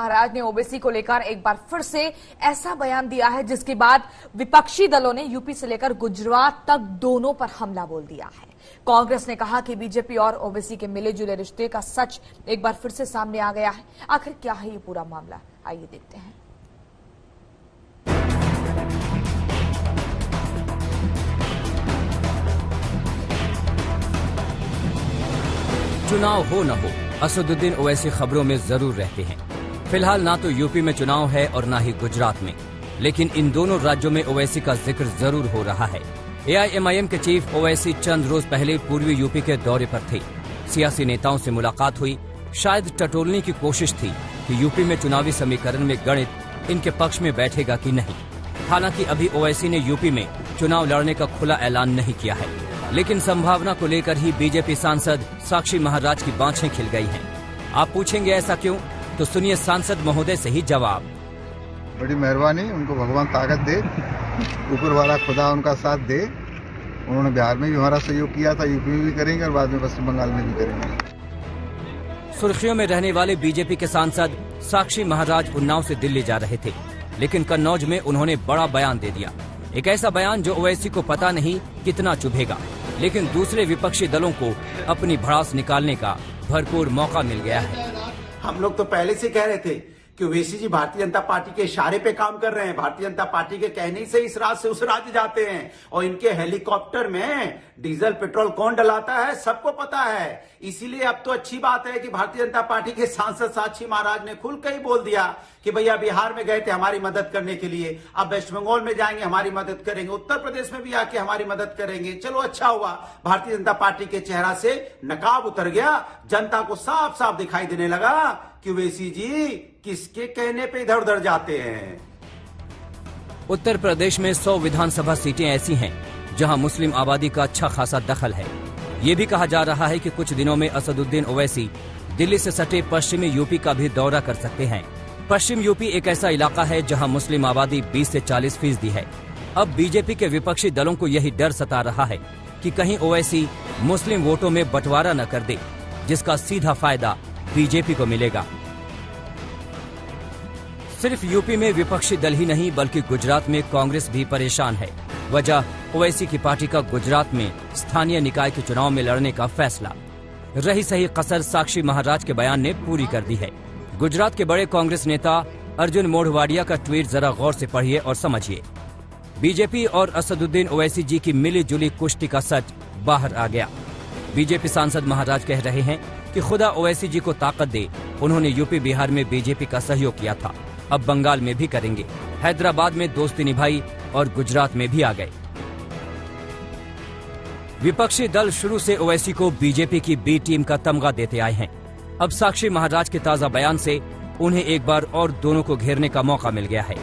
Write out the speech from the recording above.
महाराज ने ओबीसी को लेकर एक बार फिर से ऐसा बयान दिया है जिसके बाद विपक्षी दलों ने यूपी से लेकर गुजरात तक दोनों पर हमला बोल दिया है। कांग्रेस ने कहा कि बीजेपी और ओबीसी के मिले जुले रिश्ते का सच एक बार फिर से सामने आ गया है। आखिर क्या है ये पूरा मामला, आइए देखते हैं। चुनाव हो न हो, असदुद्दीन ओवैसी खबरों में जरूर रहते हैं। फिलहाल ना तो यूपी में चुनाव है और ना ही गुजरात में, लेकिन इन दोनों राज्यों में ओवैसी का जिक्र जरूर हो रहा है। एआईएमआईएम के चीफ ओवैसी चंद रोज पहले पूर्वी यूपी के दौरे पर थे। सियासी नेताओं से मुलाकात हुई। शायद टटोलने की कोशिश थी कि यूपी में चुनावी समीकरण में गणित इनके पक्ष में बैठेगा कि नहीं। हालांकि अभी ओवैसी ने यूपी में चुनाव लड़ने का खुला ऐलान नहीं किया है, लेकिन संभावना को लेकर ही बीजेपी सांसद साक्षी महाराज की बाँछें खिल गई हैं। आप पूछेंगे ऐसा क्यों, तो सुनिए सांसद महोदय से ही जवाब। बड़ी मेहरबानी, उनको भगवान ताकत दे, ऊपर वाला खुदा उनका साथ दे। उन्होंने बिहार में भी हमारा सहयोग किया था, यूपी में भी करेंगे और बाद में पश्चिम बंगाल में भी करेंगे। सुर्खियों में रहने वाले बीजेपी के सांसद साक्षी महाराज उन्नाव से दिल्ली जा रहे थे, लेकिन कन्नौज में उन्होंने बड़ा बयान दे दिया। एक ऐसा बयान जो ओवैसी को पता नहीं कितना चुभेगा, लेकिन दूसरे विपक्षी दलों को अपनी भड़ास निकालने का भरपूर मौका मिल गया है। हम लोग तो पहले से कह रहे थे कि ओवैसी जी भारतीय जनता पार्टी के इशारे पे काम कर रहे हैं। भारतीय जनता पार्टी के कहने से इस राज्य से उस राज्य जाते हैं, और इनके हेलीकॉप्टर में डीजल पेट्रोल कौन डलाता है सबको पता है। इसीलिए अब तो अच्छी बात है कि भारतीय जनता पार्टी के सांसद साक्षी महाराज ने खुलकर ही बोल दिया कि भैया बिहार में गए थे हमारी मदद करने के लिए, अब वेस्ट बंगाल में जाएंगे हमारी मदद करेंगे, उत्तर प्रदेश में भी आके हमारी मदद करेंगे। चलो अच्छा हुआ, भारतीय जनता पार्टी के चेहरा से नकाब उतर गया। जनता को साफ साफ दिखाई देने लगा कि ओवैसी जी किसके कहने पे इधर उधर जाते हैं। उत्तर प्रदेश में 100 विधानसभा सीटें ऐसी हैं जहां मुस्लिम आबादी का अच्छा खासा दखल है। ये भी कहा जा रहा है कि कुछ दिनों में असदुद्दीन ओवैसी दिल्ली से सटे पश्चिमी यूपी का भी दौरा कर सकते हैं। पश्चिम यूपी एक ऐसा इलाका है जहां मुस्लिम आबादी 20 से 40% है। अब बीजेपी के विपक्षी दलों को यही डर सता रहा है कि कहीं ओवैसी मुस्लिम वोटों में बंटवारा न कर दे, जिसका सीधा फायदा बीजेपी को मिलेगा। सिर्फ यूपी में विपक्षी दल ही नहीं बल्कि गुजरात में कांग्रेस भी परेशान है। वजह ओवैसी की पार्टी का गुजरात में स्थानीय निकाय के चुनाव में लड़ने का फैसला। रही सही कसर साक्षी महाराज के बयान ने पूरी कर दी है। गुजरात के बड़े कांग्रेस नेता अर्जुन मोढवाडिया का ट्वीट जरा गौर से पढ़िए और समझिए। बीजेपी और असदुद्दीन ओवैसी जी की मिली जुली कुश्ती का सच बाहर आ गया। बीजेपी सांसद महाराज कह रहे हैं कि खुदा ओवैसी जी को ताकत दे, उन्होंने यूपी बिहार में बीजेपी का सहयोग किया था, अब बंगाल में भी करेंगे। हैदराबाद में दोस्ती निभाई और गुजरात में भी आ गए। विपक्षी दल शुरू से ओवैसी को बीजेपी की बी टीम का तमगा देते आए हैं। अब साक्षी महाराज के ताजा बयान से उन्हें एक बार और दोनों को घेरने का मौका मिल गया है।